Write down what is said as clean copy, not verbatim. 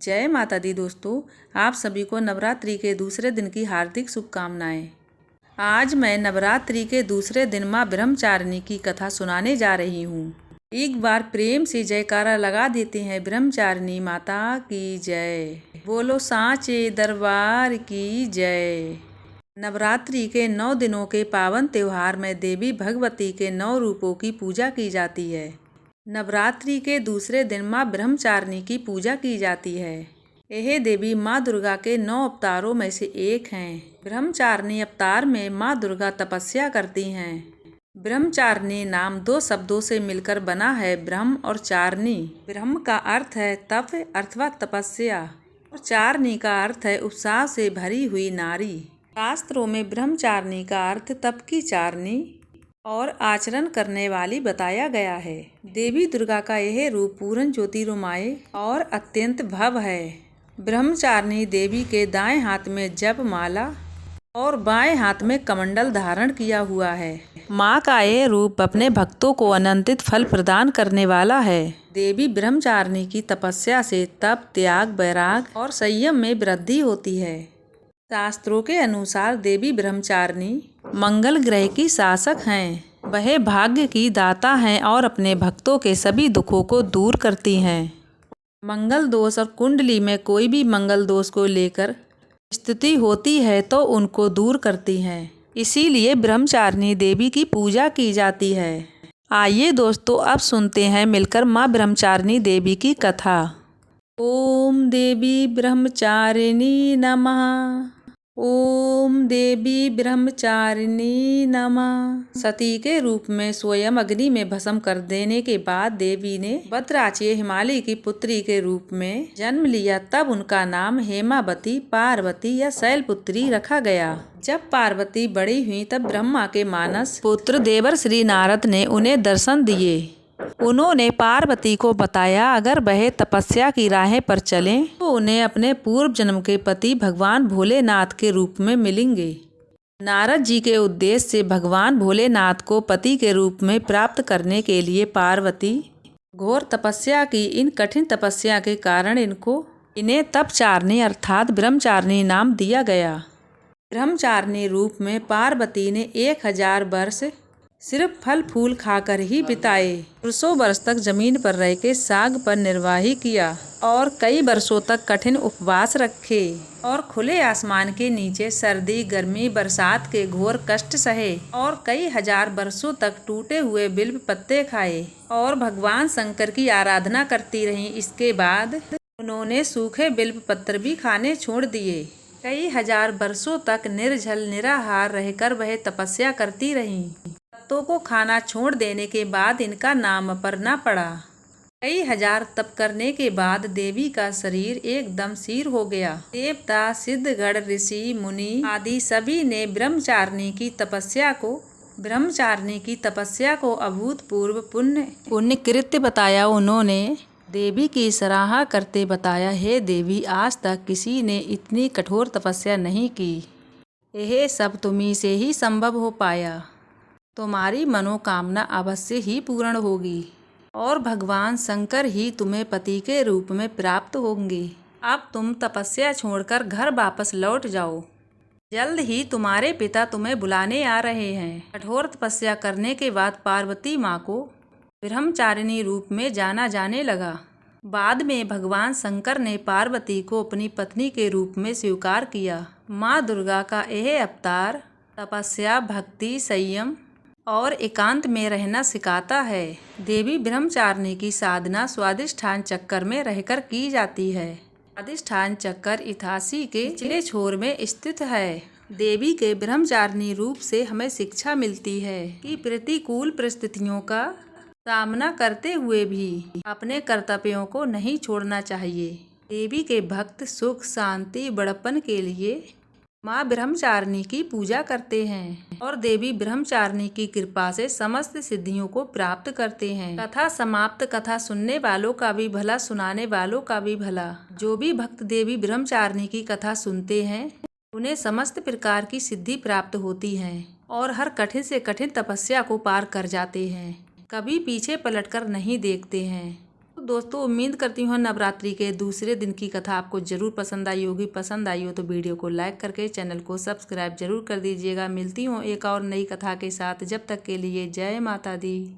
जय माता दी दोस्तों, आप सभी को नवरात्रि के दूसरे दिन की हार्दिक शुभकामनाएं। आज मैं नवरात्रि के दूसरे दिन माँ ब्रह्मचारिणी की कथा सुनाने जा रही हूँ। एक बार प्रेम से जयकारा लगा देते हैं। ब्रह्मचारिणी माता की जय, बोलो सांचे दरबार की जय। नवरात्रि के 9 दिनों के पावन त्योहार में देवी भगवती के 9 रूपों की पूजा की जाती है। नवरात्रि के दूसरे दिन माँ ब्रह्मचारिणी की पूजा की जाती है। यह देवी माँ दुर्गा के 9 अवतारों में से एक हैं। ब्रह्मचारिणी अवतार में माँ दुर्गा तपस्या करती हैं। ब्रह्मचारिणी नाम 2 शब्दों से मिलकर बना है, ब्रह्म और चारिणी। ब्रह्म का अर्थ है तप अथवा तपस्या और चारिणी का अर्थ है उत्साह से भरी हुई नारी। शास्त्रों में ब्रह्मचारिणी का अर्थ तप की चारिणी और आचरण करने वाली बताया गया है। देवी दुर्गा का यह रूप पूर्ण ज्योतिर्मय और अत्यंत भव्य है। ब्रह्मचारिणी देवी के दाएं हाथ में जप माला और बाएं हाथ में कमंडल धारण किया हुआ है। माँ का यह रूप अपने भक्तों को अनंत फल प्रदान करने वाला है। देवी ब्रह्मचारिणी की तपस्या से तप, त्याग, वैराग और संयम में वृद्धि होती है। शास्त्रों के अनुसार देवी ब्रह्मचारिणी मंगल ग्रह की शासक हैं। वह भाग्य की दाता हैं और अपने भक्तों के सभी दुखों को दूर करती हैं। मंगल दोष और कुंडली में कोई भी मंगल दोष को लेकर स्थिति होती है तो उनको दूर करती हैं। इसीलिए ब्रह्मचारिणी देवी की पूजा की जाती है। आइए दोस्तों, अब सुनते हैं मिलकर माँ ब्रह्मचारिणी देवी की कथा। ओम देवी ब्रह्मचारिणी नमः। ओम देवी ब्रह्मचारिणी नमः। सती के रूप में स्वयं अग्नि में भस्म कर देने के बाद देवी ने भद्राचीय हिमालय की पुत्री के रूप में जन्म लिया। तब उनका नाम हेमावती, पार्वती या शैलपुत्री रखा गया। जब पार्वती बड़ी हुई तब ब्रह्मा के मानस पुत्र देवर्षि नारद ने उन्हें दर्शन दिए। उन्होंने पार्वती को बताया अगर वह तपस्या की राह पर चलें तो उन्हें अपने पूर्व जन्म के पति भगवान भोलेनाथ के रूप में मिलेंगे। नारद जी के उद्देश्य से भगवान भोलेनाथ को पति के रूप में प्राप्त करने के लिए पार्वती घोर तपस्या की। इन कठिन तपस्या के कारण इन्हें तपचारिणी अर्थात ब्रह्मचारिणी नाम दिया गया। ब्रह्मचारिणी रूप में पार्वती ने 1000 वर्ष सिर्फ फल फूल खाकर ही बिताए। 100 वर्ष तक जमीन पर रह के साग पर निर्वाह किया और कई वर्षों तक कठिन उपवास रखे और खुले आसमान के नीचे सर्दी, गर्मी, बरसात के घोर कष्ट सहे और कई हजार वर्षों तक टूटे हुए बिल्व पत्ते खाए और भगवान शंकर की आराधना करती रहीं। इसके बाद उन्होंने सूखे बिल्व पत्र भी खाने छोड़ दिए। कई हजार वर्षों तक निर्जल निराहार रहकर वह तपस्या करती रहीं। पत्तों को खाना छोड़ देने के बाद इनका नाम अपरना पड़ा। कई हजार तप करने के बाद देवी का शरीर एकदम सिर हो गया। देवता, सिद्धगण, ऋषि, मुनि आदि सभी ने ब्रह्मचारिणी की तपस्या को अभूतपूर्व पुण्य कृत्य बताया। उन्होंने देवी की सराहना करते बताया, हे देवी, आज तक किसी ने इतनी कठोर तपस्या नहीं की। यह सब तुम्ही से ही संभव हो पाया। तुम्हारी मनोकामना अवश्य ही पूर्ण होगी और भगवान शंकर ही तुम्हें पति के रूप में प्राप्त होंगे। अब तुम तपस्या छोड़कर घर वापस लौट जाओ। जल्द ही तुम्हारे पिता तुम्हें बुलाने आ रहे हैं। कठोर तपस्या करने के बाद पार्वती माँ को ब्रह्मचारिणी रूप में जाना जाने लगा। बाद में भगवान शंकर ने पार्वती को अपनी पत्नी के रूप में स्वीकार किया। माँ दुर्गा का यह अवतार तपस्या, भक्ति, संयम और एकांत में रहना सिखाता है। देवी ब्रह्मचारिणी की साधना स्वादिष्ठान चक्कर में रहकर की जाती है। स्वादिष्ठान चक्कर इथासी के निचले छोर में स्थित है। देवी के ब्रह्मचारिणी रूप से हमें शिक्षा मिलती है कि प्रतिकूल परिस्थितियों का सामना करते हुए भी अपने कर्तव्यों को नहीं छोड़ना चाहिए। देवी के भक्त सुख, शांति, बड़प्पन के लिए माँ ब्रह्मचारिणी की पूजा करते हैं और देवी ब्रह्मचारिणी की कृपा से समस्त सिद्धियों को प्राप्त करते हैं। कथा समाप्त। कथा सुनने वालों का भी भला, सुनाने वालों का भी भला। जो भी भक्त देवी ब्रह्मचारिणी की कथा सुनते हैं उन्हें समस्त प्रकार की सिद्धि प्राप्त होती है और हर कठिन से कठिन तपस्या को पार कर जाते हैं। कभी पीछे पलटकर नहीं देखते हैं। दोस्तों उम्मीद करती हूँ नवरात्रि के दूसरे दिन की कथा आपको जरूर पसंद आई होगी। पसंद आई हो तो वीडियो को लाइक करके चैनल को सब्सक्राइब जरूर कर दीजिएगा। मिलती हूँ एक और नई कथा के साथ, जब तक के लिए जय माता दी।